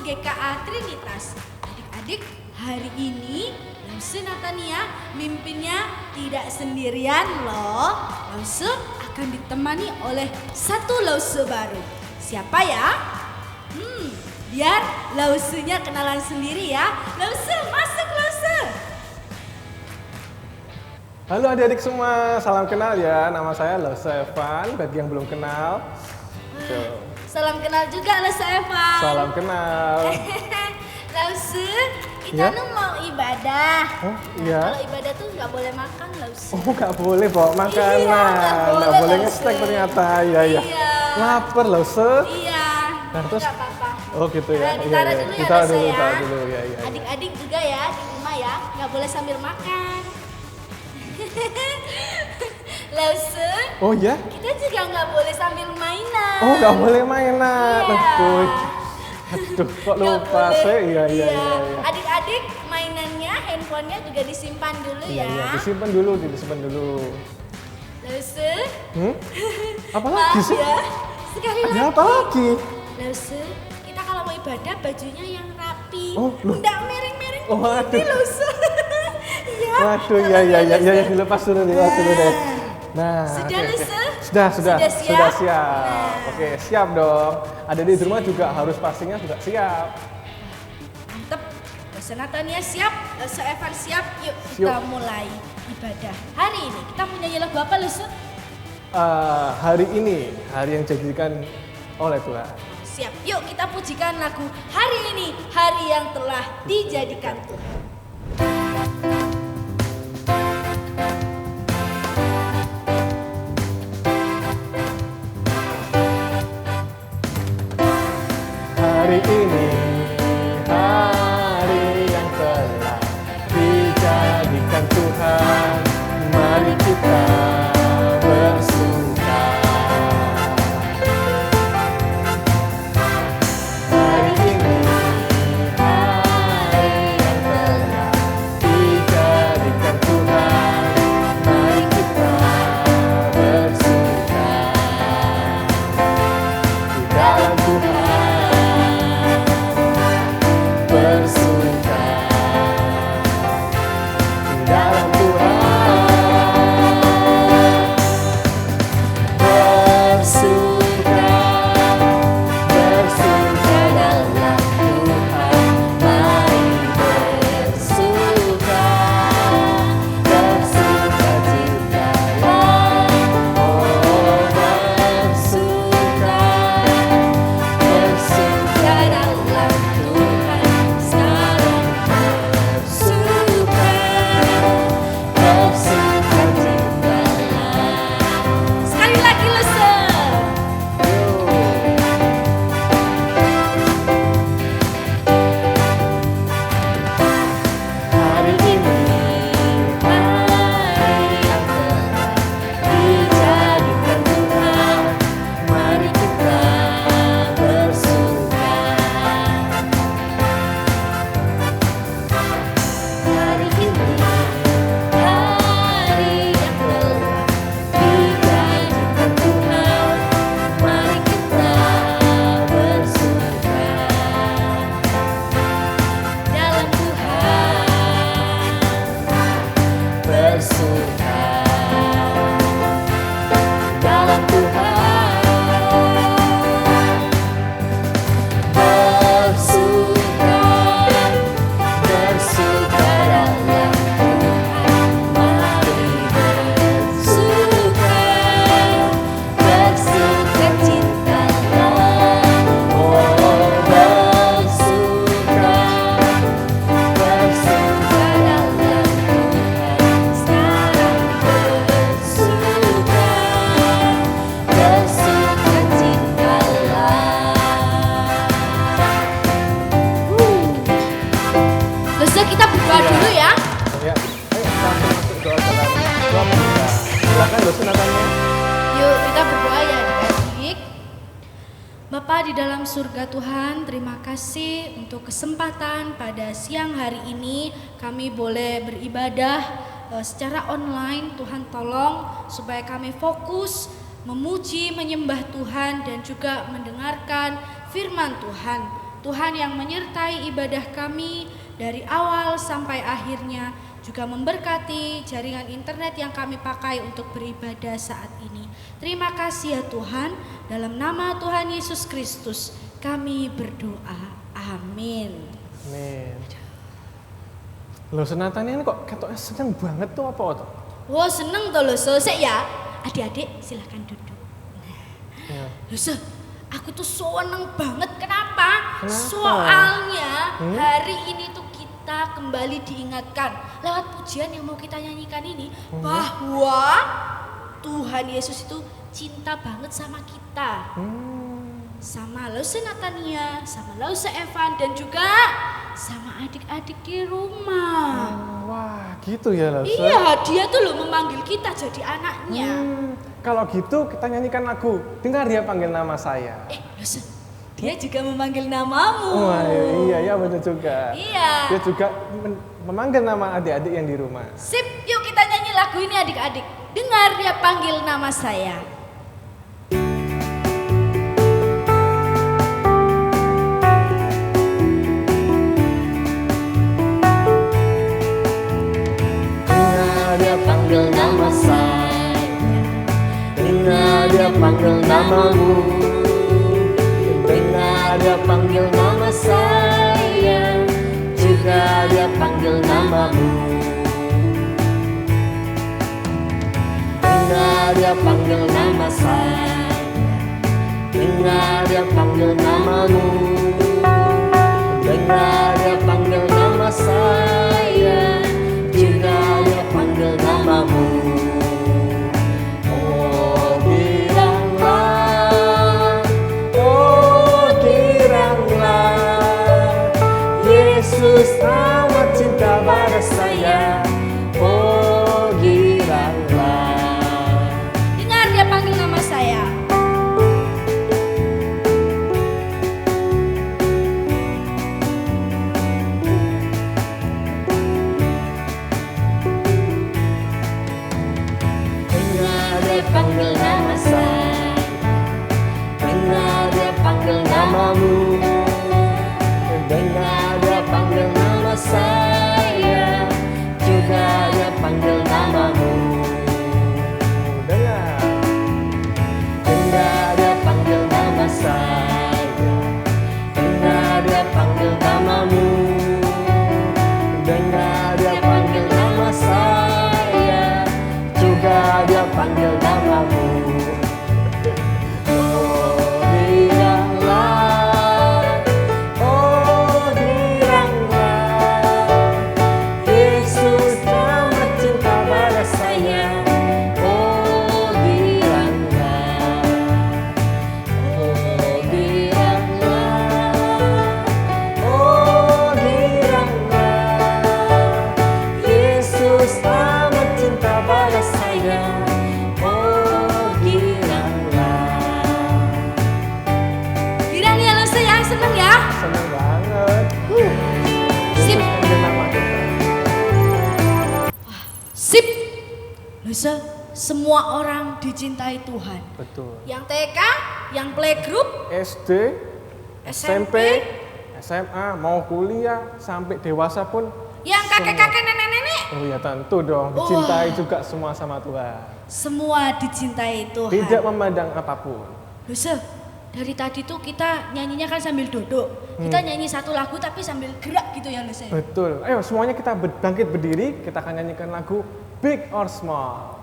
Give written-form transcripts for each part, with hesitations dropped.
GKA Trinitas. Adik-adik, hari ini Lause Natania mimpinnya tidak sendirian loh. Lause akan ditemani oleh satu Lause baru. Siapa ya? Biar Lausenya kenalan sendiri ya. Lause, masuk Lause. Halo adik-adik semua, salam kenal ya. Nama saya Lause Evan, bagi yang belum kenal. Salam kenal juga Lause Evan. Salam kenal. Lause, kita Ya? mau ibadah. Oh iya? Kalau ibadah tuh nggak boleh makan Lause. Oh nggak boleh bawa makanan, nggak nggak boleh, boleh Lause. ngestek ternyata. Iya. Iya. Lapar Lause. Iya. Nah, terus- Nggak apa-apa. Oh gitu ya. Nah, ditaruh dulu ya Ditaruh Lause ya. ditaruh dulu ya. Adik-adik juga ya di rumah ya, nggak boleh sambil makan. Lause, Oh ya? kita juga nggak boleh sambil mainan. Oh nggak boleh mainan. Iya. Aduh, kok Nggak lupa boleh. sih? Iya. Adik-adik mainannya, handphonenya juga disimpan dulu Iya, ya. disimpan dulu. Lause, Apa lagi maaf sih? ya, sekali Ada lagi. apa lagi? Lause, kita kalau mau ibadah bajunya yang rapi, Oh, loh. nggak miring-miring Oh, begini aduh. Lause. Iya. Waduh, tolong iya, Lause. dilepas dulu deh. Nah, Sudah, oke. Lause? Sudah Sudah siap? siap. Nah. Oke, siap dong. Ada di rumah juga harus pastinya juga siap. Mantep. Lause Natania siap, Lause Evan siap. Yuk kita mulai ibadah hari ini. Kita mau nyanyi lagu apa Lause? Hari ini, hari yang dijadikan oleh Tuhan. Siap. Yuk kita pujikan lagu hari ini, hari yang telah dijadikan Tuhan. Hari ini, hari yang telah dijadikan Tuhan. Mari kita bersuka. Hari ini, hari yang telah dijadikan Tuhan. Mari kita bersuka di dalam Tuhan. Bersuka di dalam Tuhan. Bersuka, bersuka dalam Tuhan. Mari bersuka, bersuka citalah. Oh bersuka, bersuka dalam Tuhan. Sekarang bersuka, bersuka citalah. Sekali lagi Lause. Hari ini, hari yang telah dijadikan Tuhan. Mari kita bersuka. Hari ini, hari yang telah dijadikan Tuhan. Mari kita bersuka. Dalam Tuhan. Bersuka dalam Tuhan. Bersuka, bersuka dalam Tuhan. Mari bersuka, bersuka cintalah. Oh bersuka, bersuka dalam Tuhan. Sekarang bersuka, bersuka cintalah. Lause kita berdoa dulu ya. Ya, ayo kita masuk doa dalam doa kita. Silakan Lause Natania. Yuk kita berdoa ya adik-adik. Bapa di dalam surga Tuhan, terima kasih untuk kesempatan pada siang hari ini kami boleh beribadah secara online. Tuhan tolong supaya kami fokus memuji, menyembah Tuhan dan juga mendengarkan firman Tuhan. Tuhan yang menyertai ibadah kami dari awal sampai akhirnya, juga memberkati jaringan internet yang kami pakai untuk beribadah saat ini. Terima kasih ya Tuhan, dalam nama Tuhan Yesus Kristus kami berdoa. Amin. Amin. Loh, Senatania ini kok ketoknya seneng banget tuh apa tuh? Wah, seneng tuh loh, selesai ya. Adik-adik silahkan duduk. Ya. Loh, aku tuh seneng banget. Kenapa? Kenapa? Soalnya hari ini tuh kita kembali diingatkan lewat pujian yang mau kita nyanyikan ini bahwa Tuhan Yesus itu cinta banget sama kita. Sama Lause Natania, sama Lause Evan, dan juga sama adik-adik di rumah. Wah, gitu ya Lause? Iya, dia tuh loh memanggil kita jadi anaknya. Kalau gitu kita nyanyikan lagu Dengar Dia Panggil Nama Saya. Lause, dia juga memanggil namamu. Wah, iya benar juga. Iya. Dia juga memanggil nama adik-adik yang di rumah. Sip, yuk kita nyanyi lagu ini adik-adik. Dengar Dia Panggil Nama Saya. Panggil nama saya, dengar Dia panggil namamu, dengar Dia panggil nama saya, juga Dia panggil namamu. Dengar Dia panggil nama saya, dengar Dia panggil namamu, dengar Dia panggil nama saya, juga Dia panggil namamu. Oh giranglah, Yesus amat cinta pada saya. Oh giranglah. Dengar Dia panggil nama saya. Panggil nama saya, dengar Dia panggil namamu, dengar Dia panggil nama saya, juga Dia panggil namamu. Dengar Dia panggil nama saya, dengar Dia panggil namamu, dengar Dia panggil nama saya, juga Dia panggil namamu. Oh giranglah, Yesus amat cinta pada saya. Oh giranglah, oh giranglah, oh giranglah, Yesus amat cinta pada saya. Oh giranglah. Girang ya Lause ya, seneng ya. Seneng banget. Sip. Panggil nama kita. Sip. Lause, semua orang dicintai Tuhan. Betul. Yang TK, yang playgroup, SD, SMP, SMA, mau kuliah, sampai dewasa pun. yang kakek-kakek, nenek-nenek. Oh ya tentu dong, dicintai juga semua sama Tuhan. Semua dicintai Tuhan. Tidak memandang apapun. Lause, dari tadi tuh kita nyanyinya kan sambil duduk. Kita nyanyi satu lagu tapi sambil gerak gitu ya Lause. Betul. Ayo semuanya kita bangkit berdiri, kita akan nyanyikan lagu Big or Small.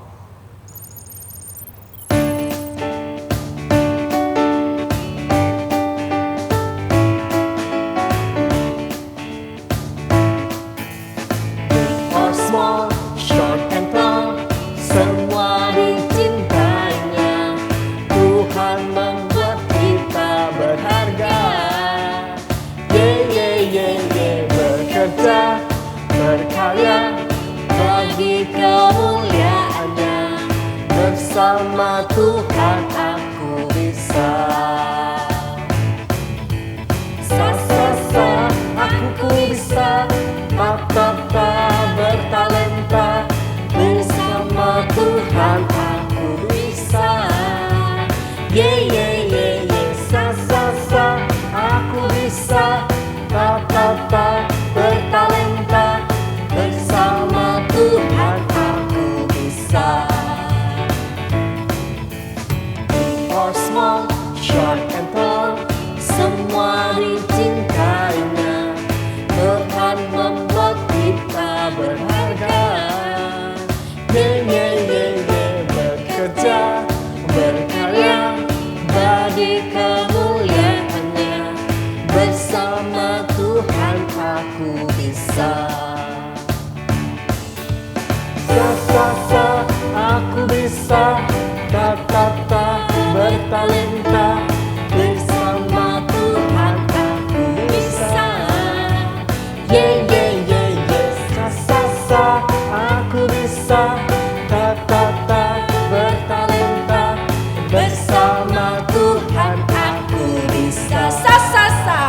Or small, short and tall, semua dicintainya. Tuhan membuat kita berharga. Bekerja, berkarya bagi kemuliaannya. Bersama Tuhan aku bisa. Aku bisa. Tak bertalenta. Bersama Tuhan aku bisa. Aku bisa. bisa. Sa, aku bisa. Ta, bertalenta. Bersama Tuhan aku bisa. Yeah, yeah, yeah, yeah. Sa, aku bisa. Ta, bertalenta. Bersama Tuhan aku bisa. Sa, sa, sa.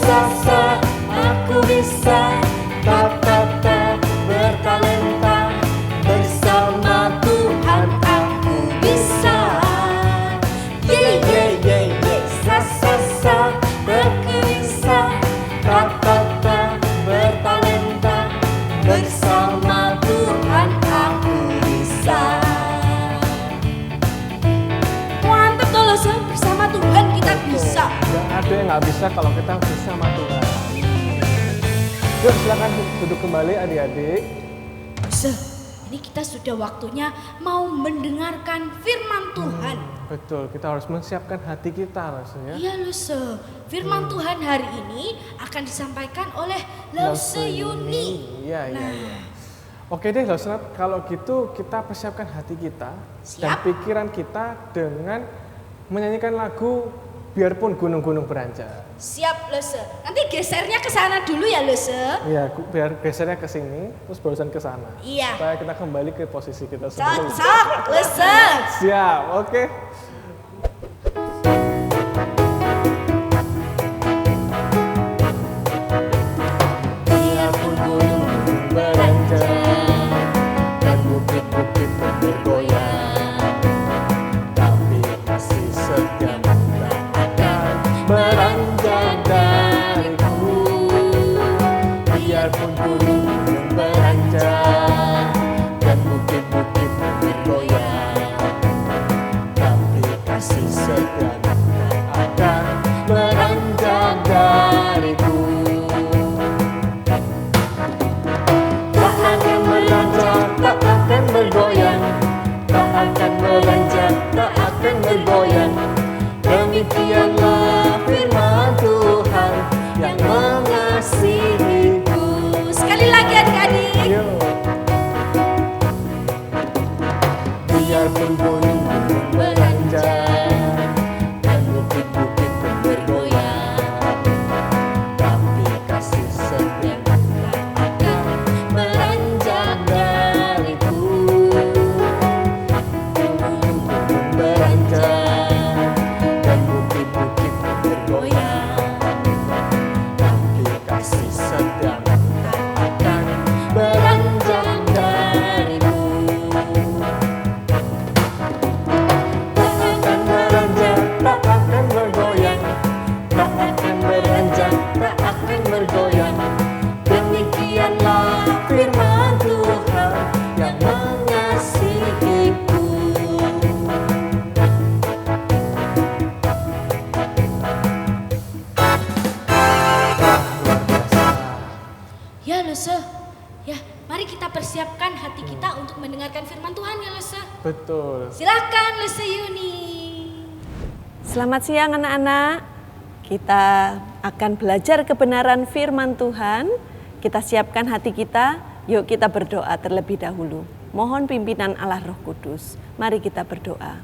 Sa, aku bisa. Ta, bertalenta. Bersama Tuhan aku bisa. Yeah, yeah, yeah, yeah. Sa, aku bisa. Ta, bertalenta. Bersama Tuhan aku bisa. Mantap toh Lose, bersama Tuhan kita bisa. Nggak ada yang nggak bisa kalau kita bersama Tuhan. Yuk silakan duduk kembali adik-adik. Lose, ini kita sudah waktunya mau mendengarkan firman Tuhan. Betul, kita harus menyiapkan hati kita maksudnya. Iya Luse, firman Tuhan hari ini akan disampaikan oleh Lause Yuni. Iya. Oke deh Losnat, kalau gitu kita persiapkan hati kita dan Siap. pikiran kita dengan menyanyikan lagu Biarpun Gunung-Gunung Beranjak. Siap Luse, nanti gesernya ke sana dulu ya Luse. Iya, biar gesernya ke sini, terus barusan ke sana. Iya. Supaya kita kembali ke posisi kita sebelumnya. Cocok Luse. Siap, oke. Biarpun gunung beranjak dan bukit-bukit bergoyang, tapi kasih setiamu tak akan beranjak dariku. Biarpun gunung beranjak dan bukit-bukit bergoyang, tapi kasih setiamu tak akan beranjak dariku. Tak akan beranjak, tak akan bergoyang. Tak akan beranjak, tak akan bergoyang. Demikianlah firman Tuhan yang mengasihiku. Sekali lagi adik-adik. Yuk. Biarpun gunung beranjak dan bukit-bukit pun bergoyang, tapi kasih setiamu tak akan beranjak dariku. Gunung beranjak dan bukit-bukit pun bergoyang, tapi kasih setiamu tak akan beranjak dariku. Tak akan beranjak, tak akan bergoyang. Tak akan beranjak, tak akan bergoyang. Demikianlah firman Tuhan yang mengasihiku. Ya Luse, ya mari kita persiapkan hati kita untuk mendengarkan firman Tuhan ya Luse. Betul. Silakan Luse Yuni. Selamat siang anak-anak. Kita akan belajar kebenaran firman Tuhan. Kita siapkan hati kita. Yuk kita berdoa terlebih dahulu. Mohon pimpinan Allah Roh Kudus. Mari kita berdoa.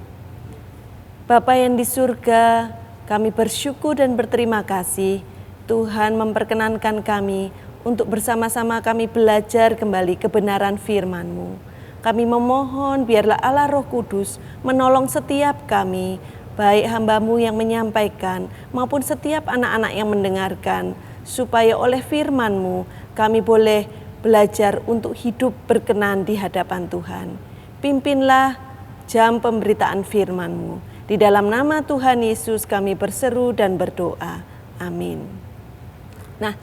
Bapa yang di surga, kami bersyukur dan berterima kasih. Tuhan memperkenankan kami untuk bersama-sama kami belajar kembali kebenaran firman-Mu. Kami memohon biarlah Allah Roh Kudus menolong setiap kami, baik hamba-Mu yang menyampaikan maupun setiap anak-anak yang mendengarkan, supaya oleh firman-Mu kami boleh belajar untuk hidup berkenan di hadapan Tuhan. Pimpinlah jam pemberitaan firman-Mu. Di dalam nama Tuhan Yesus kami berseru dan berdoa. Amin. Nah,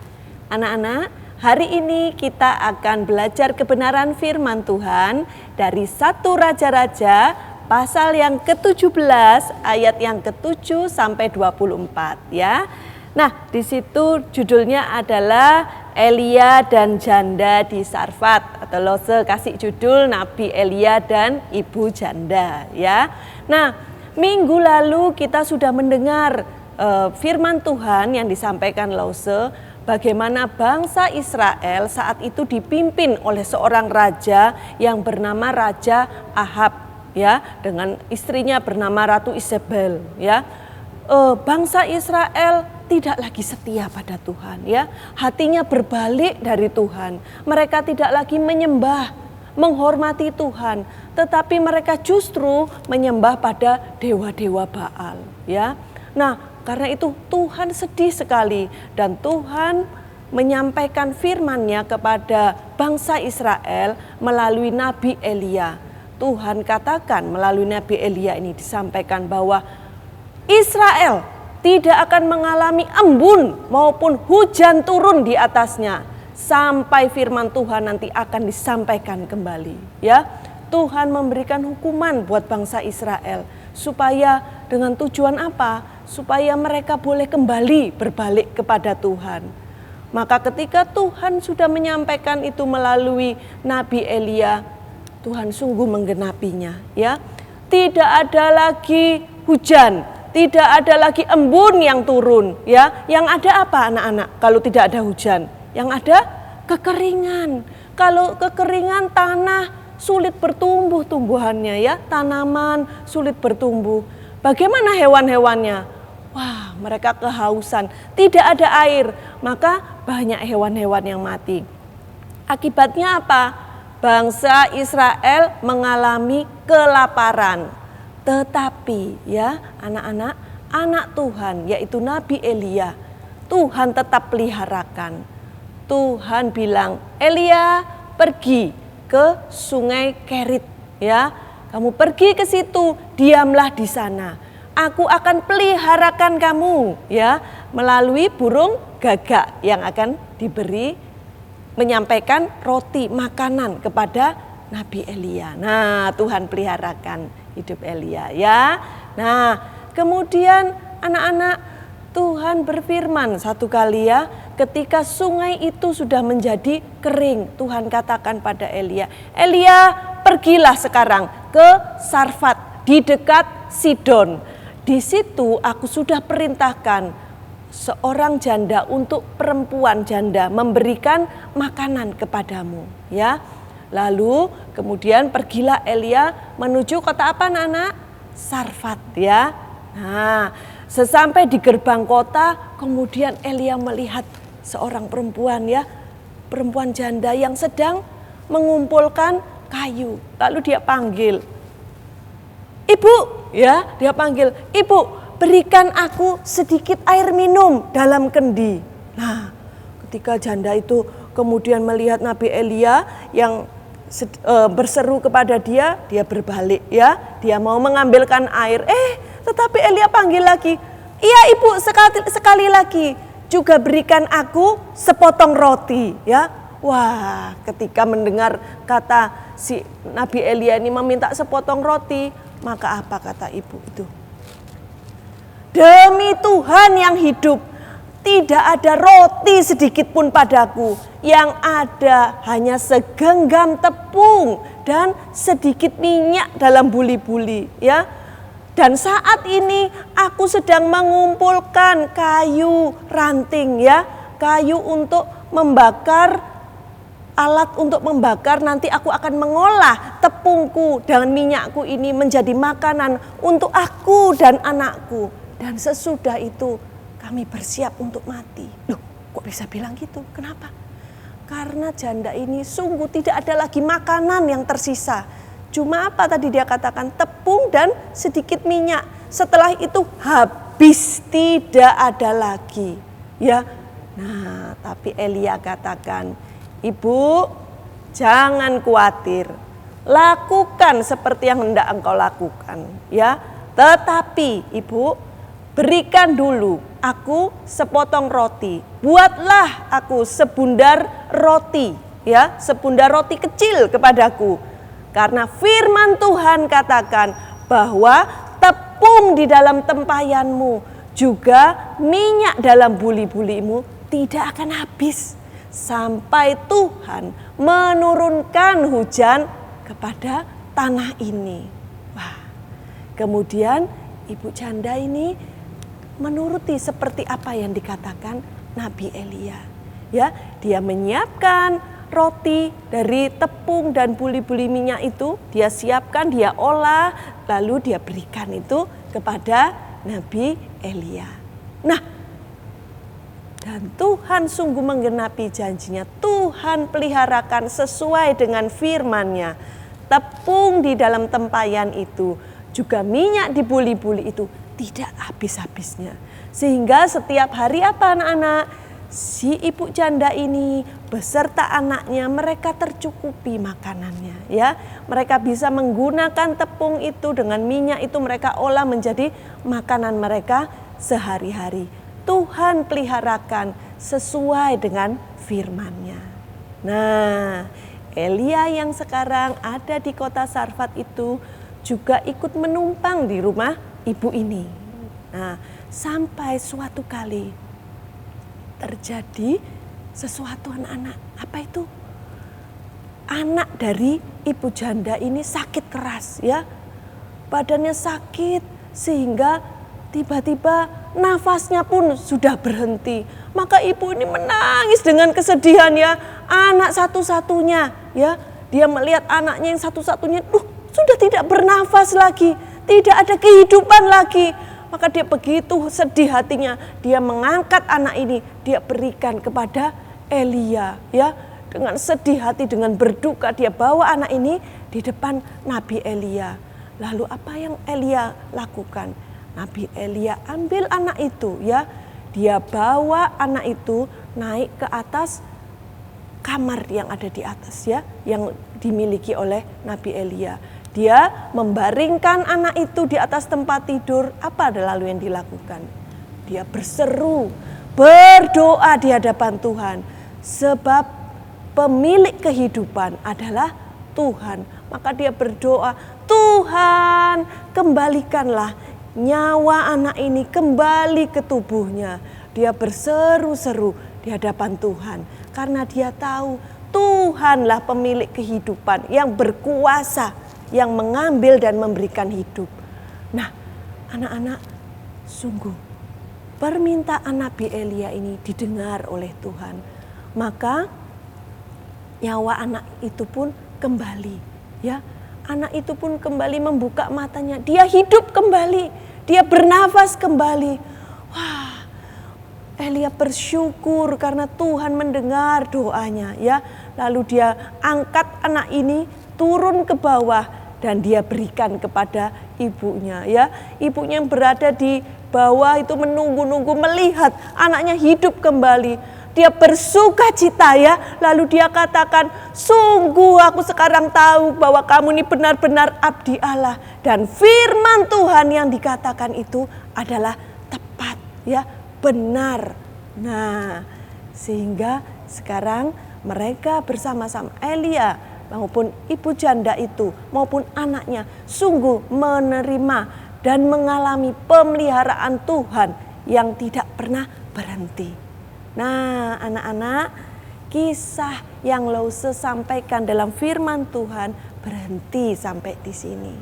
anak-anak, hari ini kita akan belajar kebenaran firman Tuhan dari 1 Raja-Raja pasal yang ke-17 ayat yang ke-7 sampai 24 ya. Nah, di situ judulnya adalah Elia dan janda di Sarfat, atau Lose kasih judul Nabi Elia dan Ibu Janda ya. Nah, minggu lalu kita sudah mendengar firman Tuhan yang disampaikan Lose bagaimana bangsa Israel saat itu dipimpin oleh seorang raja yang bernama Raja Ahab, ya, dengan istrinya bernama Ratu Isabel, ya. Bangsa Israel tidak lagi setia pada Tuhan, ya. Hatinya berbalik dari Tuhan. Mereka tidak lagi menyembah, menghormati Tuhan, tetapi mereka justru menyembah pada dewa-dewa Baal, ya. Nah, karena itu Tuhan sedih sekali dan Tuhan menyampaikan firman-Nya kepada bangsa Israel melalui Nabi Elia. Tuhan katakan melalui Nabi Elia ini disampaikan bahwa Israel tidak akan mengalami embun maupun hujan turun di atasnya sampai firman Tuhan nanti akan disampaikan kembali, ya. Tuhan memberikan hukuman buat bangsa Israel supaya dengan tujuan apa? Supaya mereka boleh kembali berbalik kepada Tuhan. Maka ketika Tuhan sudah menyampaikan itu melalui Nabi Elia, Tuhan sungguh menggenapinya, ya. Tidak ada lagi hujan, tidak ada lagi embun yang turun, ya. Yang ada apa anak-anak kalau tidak ada hujan? Yang ada kekeringan. Kalau kekeringan, tanah sulit bertumbuh tumbuhannya, ya. Tanaman sulit bertumbuh. Bagaimana hewan-hewannya? Wah, mereka kehausan, tidak ada air, maka banyak hewan-hewan yang mati. Akibatnya apa? Bangsa Israel mengalami kelaparan. Tetapi ya anak-anak, anak Tuhan yaitu Nabi Elia, Tuhan tetap peliharakan. Tuhan bilang, Elia pergi ke sungai Kerit, ya. Kamu pergi ke situ, diamlah di sana. Aku akan peliharakan kamu, ya, melalui burung gagak yang akan diberi menyampaikan roti makanan kepada Nabi Elia. Nah, Tuhan peliharakan hidup Elia, ya. Nah, kemudian anak-anak, Tuhan berfirman satu kali, ya, ketika sungai itu sudah menjadi kering, Tuhan katakan pada Elia, Elia pergilah sekarang ke Sarfat di dekat Sidon. Di situ aku sudah perintahkan seorang janda untuk perempuan janda memberikan makanan kepadamu, ya. Lalu kemudian pergilah Elia menuju kota apa anak-anak? Sarfat, ya. Nah, sesampai di gerbang kota kemudian Elia melihat seorang perempuan, ya, perempuan janda yang sedang mengumpulkan kayu. Lalu dia panggil, Ibu, ya, dia panggil, Ibu, berikan aku sedikit air minum dalam kendi. Nah, ketika janda itu kemudian melihat Nabi Elia yang berseru kepada dia, dia berbalik, ya, dia mau mengambilkan air. Tetapi Elia panggil lagi, iya Ibu, sekali lagi juga berikan aku sepotong roti, ya. Wah, ketika mendengar kata si Nabi Elia ini meminta sepotong roti, maka apa kata ibu itu? Demi Tuhan yang hidup, tidak ada roti sedikit pun padaku. Yang ada hanya segenggam tepung dan sedikit minyak dalam buli-buli, ya. Dan saat ini aku sedang mengumpulkan kayu ranting, ya, kayu untuk membakar, alat untuk membakar. Nanti aku akan mengolah tepungku dan minyakku ini menjadi makanan untuk aku dan anakku. Dan sesudah itu kami bersiap untuk mati. Loh, kok bisa bilang gitu? Kenapa? Karena janda ini sungguh tidak ada lagi makanan yang tersisa. Cuma apa tadi dia katakan? Tepung dan sedikit minyak. Setelah itu habis, tidak ada lagi. Ya. Nah, tapi Elia katakan, Ibu, jangan khawatir. Lakukan seperti yang hendak engkau lakukan, ya. Tetapi Ibu, berikan dulu aku sepotong roti. Buatlah aku sebundar roti, ya, sebundar roti kecil kepadaku. Karena firman Tuhan katakan bahwa tepung di dalam tempayanmu juga minyak dalam buli-bulimu tidak akan habis sampai Tuhan menurunkan hujan kepada tanah ini. Wah, kemudian ibu janda ini menuruti seperti apa yang dikatakan Nabi Elia. Ya, dia menyiapkan roti dari tepung dan buli-buli minyak itu, dia siapkan, dia olah, lalu dia berikan itu kepada Nabi Elia. Nah, dan Tuhan sungguh menggenapi janjinya. Tuhan peliharakan sesuai dengan firman-Nya. Tepung di dalam tempayan itu, juga minyak di buli-buli itu tidak habis-habisnya. Sehingga setiap hari apa anak-anak? Si ibu janda ini beserta anaknya mereka tercukupi makanannya, ya. Mereka bisa menggunakan tepung itu dengan minyak itu mereka olah menjadi makanan mereka sehari-hari. Tuhan peliharakan sesuai dengan firman-Nya. Nah, Elia yang sekarang ada di kota Sarfat itu juga ikut menumpang di rumah ibu ini. Nah, sampai suatu kali terjadi sesuatu anak-anak. Apa itu? Anak dari ibu janda ini sakit keras, ya. Badannya sakit sehingga tiba-tiba nafasnya pun sudah berhenti. Maka ibu ini menangis dengan kesedihan, ya. Anak satu-satunya, ya. Dia melihat anaknya yang satu-satunya sudah tidak bernafas lagi, tidak ada kehidupan lagi. Maka dia begitu sedih hatinya, dia mengangkat anak ini, dia berikan kepada Elia, ya. Dengan sedih hati, dengan berduka dia bawa anak ini di depan Nabi Elia. Lalu apa yang Elia lakukan? Nabi Elia ambil anak itu, ya. Dia bawa anak itu naik ke atas kamar yang ada di atas, ya, yang dimiliki oleh Nabi Elia. Dia membaringkan anak itu di atas tempat tidur. Apa lalu yang dilakukan? Dia berseru, berdoa di hadapan Tuhan. Sebab pemilik kehidupan adalah Tuhan. Maka dia berdoa, Tuhan kembalikanlah nyawa anak ini kembali ke tubuhnya. Dia berseru-seru di hadapan Tuhan. Karena dia tahu Tuhanlah pemilik kehidupan yang berkuasa, yang mengambil dan memberikan hidup. Nah, anak-anak, sungguh permintaan Nabi Elia ini didengar oleh Tuhan. Maka nyawa anak itu pun kembali, ya. Anak itu pun kembali membuka matanya, dia hidup kembali, dia bernafas kembali. Wah, Elia bersyukur karena Tuhan mendengar doanya, ya. Lalu dia angkat anak ini turun ke bawah dan dia berikan kepada ibunya, ya. Ibunya yang berada di bawah itu menunggu-nunggu melihat anaknya hidup kembali. Dia bersuka cita, ya. Lalu dia katakan, sungguh aku sekarang tahu bahwa kamu ini benar-benar abdi Allah. Dan firman Tuhan yang dikatakan itu adalah tepat, ya, benar. Nah, sehingga sekarang mereka bersama-sama Elia maupun ibu janda itu maupun anaknya sungguh menerima dan mengalami pemeliharaan Tuhan yang tidak pernah berhenti. Nah, anak-anak, kisah yang Lause sampaikan dalam firman Tuhan berhenti sampai di sini.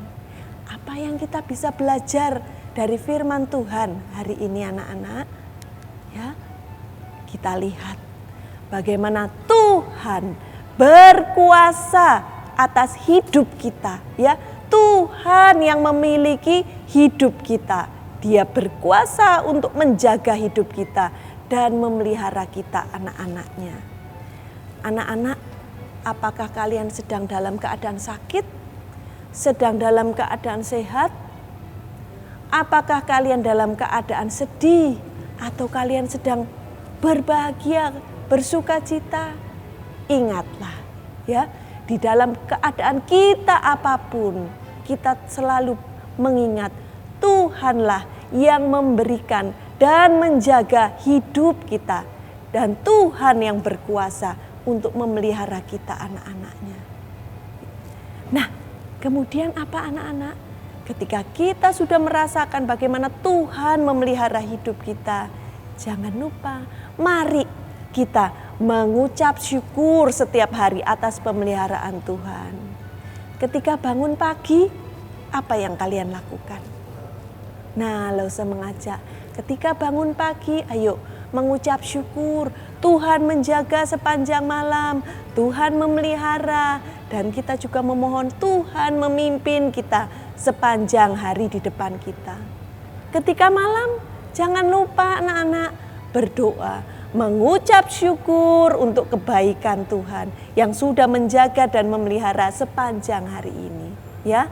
Apa yang kita bisa belajar dari firman Tuhan hari ini, anak-anak? Ya, kita lihat bagaimana Tuhan berkuasa atas hidup kita, ya. Tuhan yang memiliki hidup kita. Dia berkuasa untuk menjaga hidup kita dan memelihara kita, anak-anaknya. Anak-anak, apakah kalian sedang dalam keadaan sakit? Sedang dalam keadaan sehat? Apakah kalian dalam keadaan sedih? Atau kalian sedang berbahagia, bersuka cita? Ingatlah, ya, di dalam keadaan kita apapun, kita selalu mengingat Tuhanlah yang memberikan dan menjaga hidup kita. Dan Tuhan yang berkuasa untuk memelihara kita, anak-anaknya. Nah, kemudian apa, anak-anak? Ketika kita sudah merasakan bagaimana Tuhan memelihara hidup kita, jangan lupa, mari kita mengucap syukur setiap hari atas pemeliharaan Tuhan. Ketika bangun pagi, apa yang kalian lakukan? Nah, Lause mengajak, ketika bangun pagi, ayo mengucap syukur. Tuhan menjaga sepanjang malam, Tuhan memelihara, dan kita juga memohon Tuhan memimpin kita sepanjang hari di depan kita. Ketika malam, jangan lupa anak-anak berdoa, mengucap syukur untuk kebaikan Tuhan yang sudah menjaga dan memelihara sepanjang hari ini. Ya,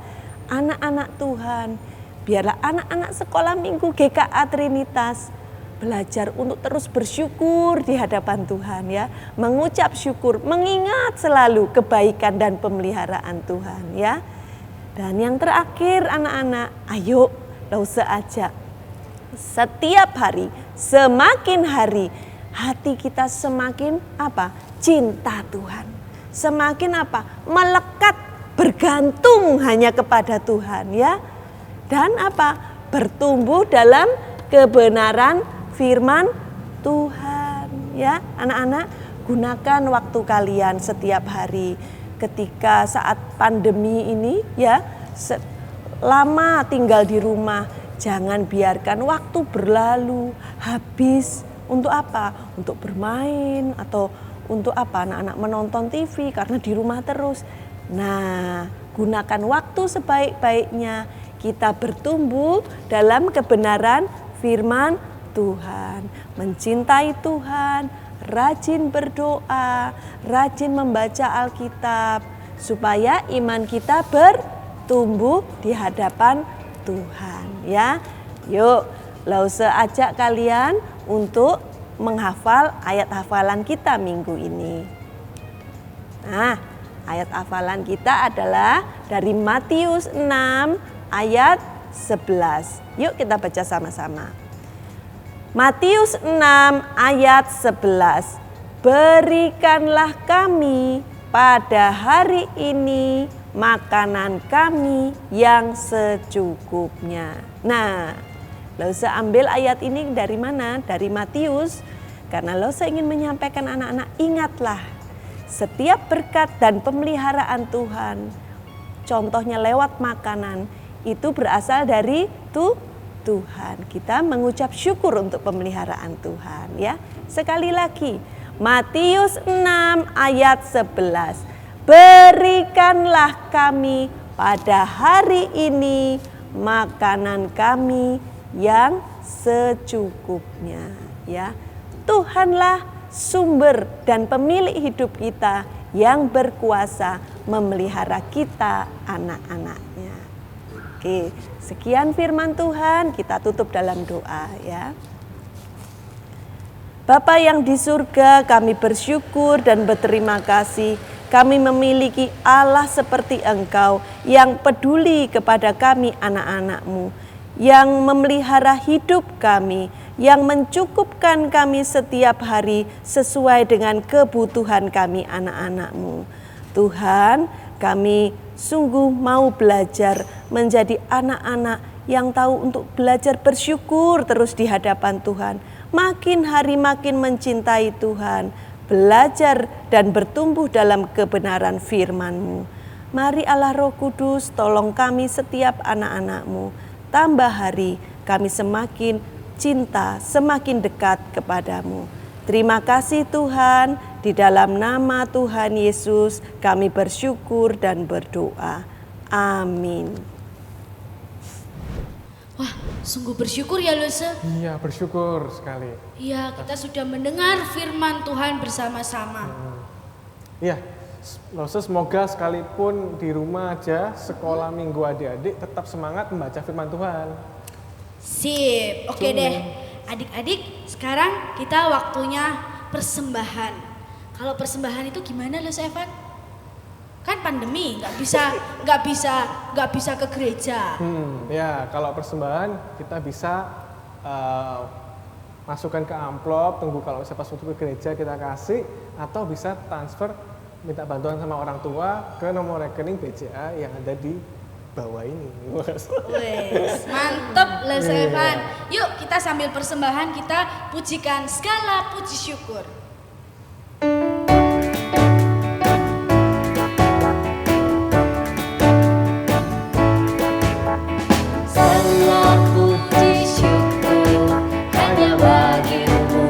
anak-anak Tuhan, biarlah anak-anak sekolah minggu GKA Trinitas belajar untuk terus bersyukur di hadapan Tuhan ya. Mengucap syukur, mengingat selalu kebaikan dan pemeliharaan Tuhan ya. Dan yang terakhir anak-anak, ayo Lause ajak. Setiap hari, semakin hari, hati kita semakin apa? Cinta Tuhan. Semakin apa? Melekat, bergantung hanya kepada Tuhan ya. Dan apa? Bertumbuh dalam kebenaran firman Tuhan ya. Anak-anak, gunakan waktu kalian setiap hari ketika saat pandemi ini ya, lama tinggal di rumah, jangan biarkan waktu berlalu habis untuk apa? Untuk bermain atau untuk apa? Anak-anak menonton TV karena di rumah terus. Nah, gunakan waktu sebaik-baiknya kita bertumbuh dalam kebenaran firman Tuhan, mencintai Tuhan, rajin berdoa, rajin membaca Alkitab, supaya iman kita bertumbuh di hadapan Tuhan ya. Yuk, Lause ajak kalian untuk menghafal ayat hafalan kita minggu ini. Nah, ayat hafalan kita adalah dari Matius 6 ayat 11. Yuk kita baca sama-sama. Matius 6 ayat 11. Berikanlah kami pada hari ini makanan kami yang secukupnya. Nah, Lause ambil ayat ini dari mana? Dari Matius. Karena Lause ingin menyampaikan anak-anak, ingatlah setiap berkat dan pemeliharaan Tuhan, contohnya lewat makanan, itu berasal dari Tuhan. Kita mengucap syukur untuk pemeliharaan Tuhan ya. Sekali lagi, Matius 6 ayat 11. Berikanlah kami pada hari ini makanan kami yang secukupnya ya. Tuhanlah sumber dan pemilik hidup kita yang berkuasa memelihara kita anak-anaknya. Oke, sekian firman Tuhan, kita tutup dalam doa ya. Bapa yang di surga, kami bersyukur dan berterima kasih. Kami memiliki Allah seperti Engkau yang peduli kepada kami anak-anak-Mu, yang memelihara hidup kami, yang mencukupkan kami setiap hari sesuai dengan kebutuhan kami anak-anak-Mu. Tuhan, kami sungguh mau belajar menjadi anak-anak yang tahu untuk belajar bersyukur terus di hadapan Tuhan. Makin hari makin mencintai Tuhan, belajar dan bertumbuh dalam kebenaran firman-Mu. Mari Allah Roh Kudus tolong kami setiap anak-anak-Mu. Tambah hari kami semakin cinta, semakin dekat kepadamu. Terima kasih Tuhan, di dalam nama Tuhan Yesus kami bersyukur dan berdoa. Amin. Wah, sungguh bersyukur ya Lause. Iya, bersyukur sekali. Iya, kita sudah mendengar firman Tuhan bersama-sama. Iya, Lause semoga sekalipun di rumah aja sekolah minggu adik-adik tetap semangat membaca firman Tuhan. Sip, oke deh. Adik-adik, sekarang kita waktunya persembahan. Kalau persembahan itu gimana Lause Evan? Kan pandemi, nggak bisa ke gereja. Ya, kalau persembahan kita bisa masukkan ke amplop, tunggu kalau pas waktu ke gereja kita kasih, atau bisa transfer minta bantuan sama orang tua ke nomor rekening BCA yang ada di bawah ini. Wes, mantep Lause Evan. Yuk kita sambil persembahan kita pujikan segala puji syukur. Segala puji syukur hanya bagi-Mu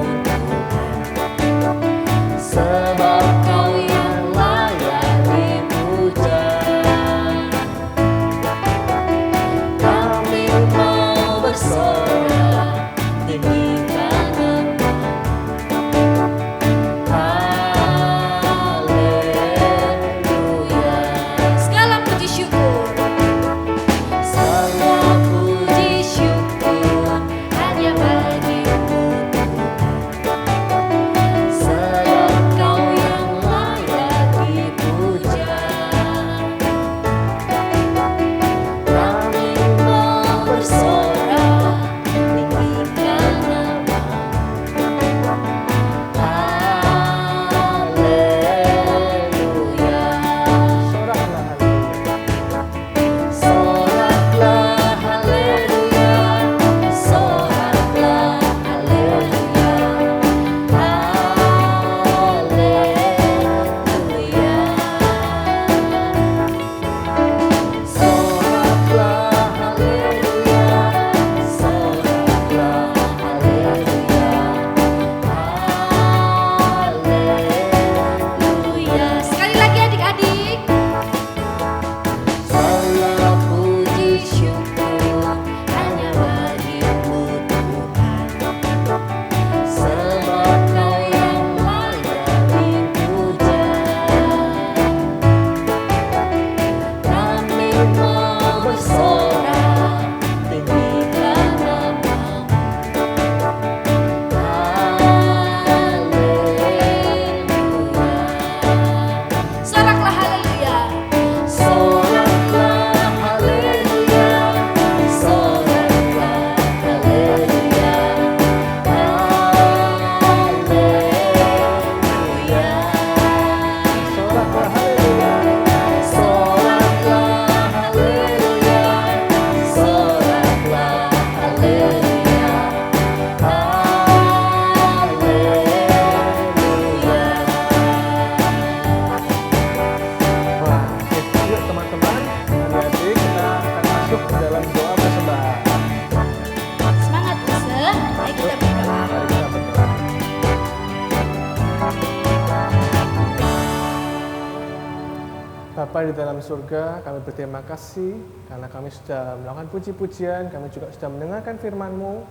Bapa di dalam surga, kami berterima kasih karena kami sudah melakukan puji-pujian, kami juga sudah mendengarkan firman-Mu.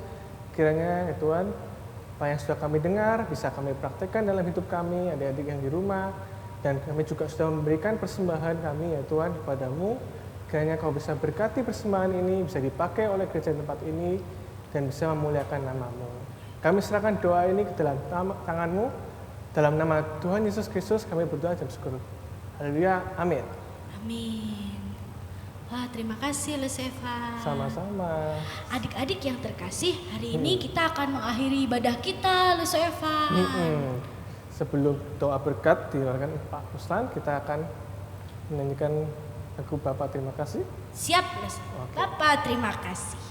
Kiranya ya Tuhan, apa yang sudah kami dengar bisa kami praktekkan dalam hidup kami, adik-adik yang di rumah, dan kami juga sudah memberikan persembahan kami ya Tuhan kepada-Mu. Kiranya Kau bisa berkati persembahan ini, bisa dipakai oleh gereja tempat ini, dan bisa memuliakan nama-Mu. Kami serahkan doa ini ke dalam tangan-Mu, dalam nama Tuhan Yesus Kristus kami berdoa dan syukur. Haleluya, amin. Amin. Wah, terima kasih Lesefa. Sama-sama. Adik-adik yang terkasih, hari ini kita akan mengakhiri ibadah kita, Lesefa. Sebelum doa berkat dilakukan Pak Ruslan, kita akan menyanyikan lagu Bapa Terima Kasih. Siap, Lesefa. Bapak, terima kasih.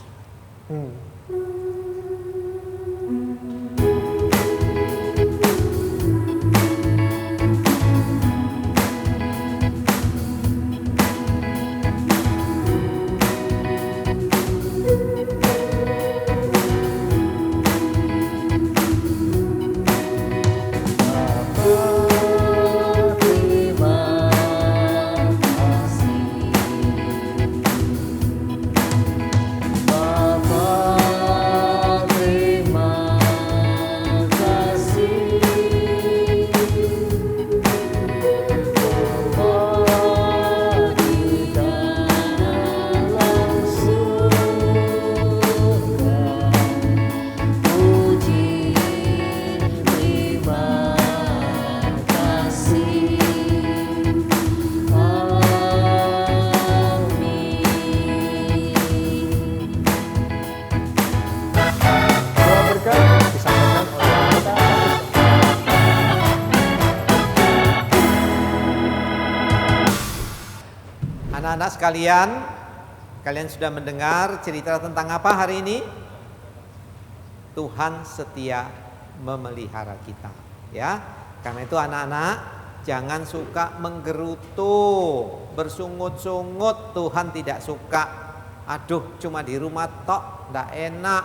Anak-anak sekalian, kalian sudah mendengar cerita tentang apa hari ini? Tuhan setia memelihara kita, ya. Karena itu anak-anak jangan suka menggerutu, bersungut-sungut. Tuhan tidak suka. Aduh, cuma di rumah tok, ndak enak.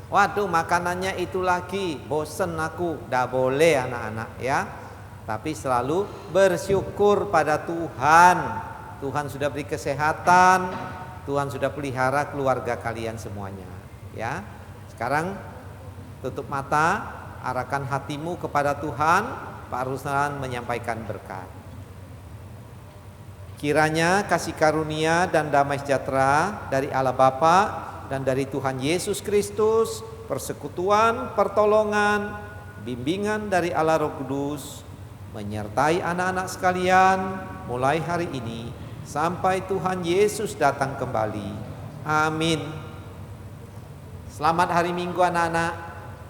Waduh, makanannya itu lagi, bosen aku. Ndak boleh anak-anak, ya. Tapi selalu bersyukur pada Tuhan. Tuhan sudah beri kesehatan, Tuhan sudah pelihara keluarga kalian semuanya, ya. Sekarang tutup mata, arahkan hatimu kepada Tuhan. Pak Ruslan menyampaikan berkat. Kiranya kasih karunia dan damai sejahtera dari Allah Bapa dan dari Tuhan Yesus Kristus, persekutuan, pertolongan, bimbingan dari Allah Roh Kudus menyertai anak-anak sekalian mulai hari ini sampai Tuhan Yesus datang kembali. Amin. Selamat hari Minggu anak-anak.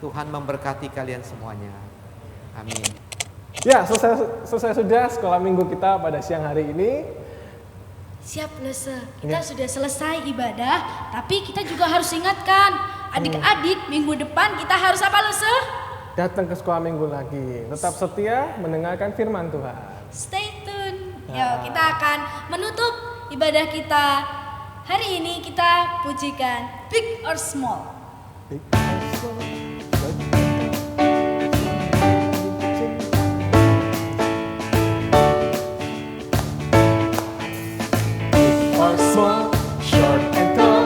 Tuhan memberkati kalian semuanya. Amin. Ya, selesai sudah sekolah minggu kita pada siang hari ini. Siap, Lese. Kita sudah selesai ibadah, tapi kita juga harus ingatkan adik-adik minggu depan kita harus apa, Lese? Datang ke sekolah minggu lagi. Tetap setia mendengarkan firman Tuhan. Stay tune. Yuk, kita akan menutup ibadah kita. Hari ini kita pujikan Big or Small. Big or small, short and tall,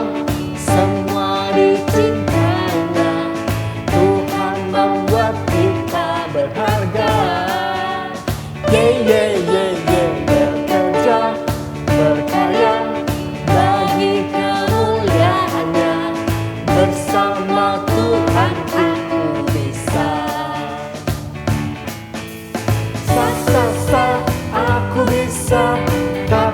semua dicintainya. Tuhan membuat kita berharga. Yeah, yeah, yeah, yeah. Bekerja, berkarya bagi kemuliaannya. Bersama Tuhan aku bisa. Sa, aku bisa. Ta,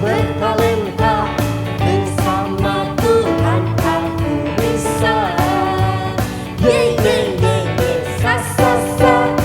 bertalenta. Bersama Tuhan aku bisa. Yeah, yeah, yeah, yeah. Sa,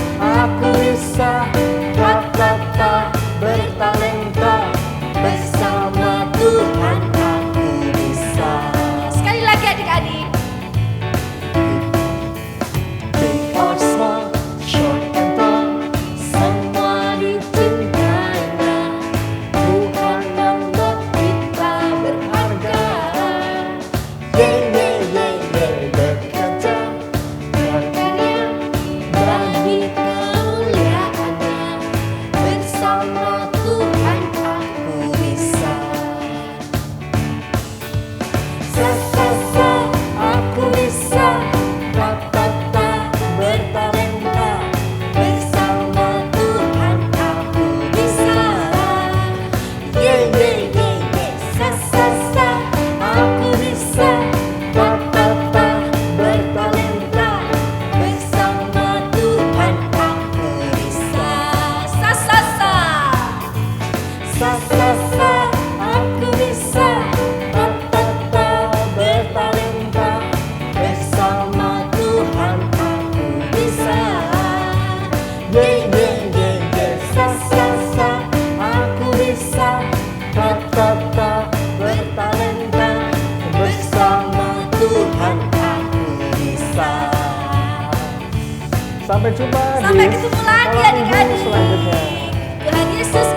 Sampai jumpa Sampai di ketemu lagi sekolah minggu adik-adik. selanjutnya. Tuhan Yesus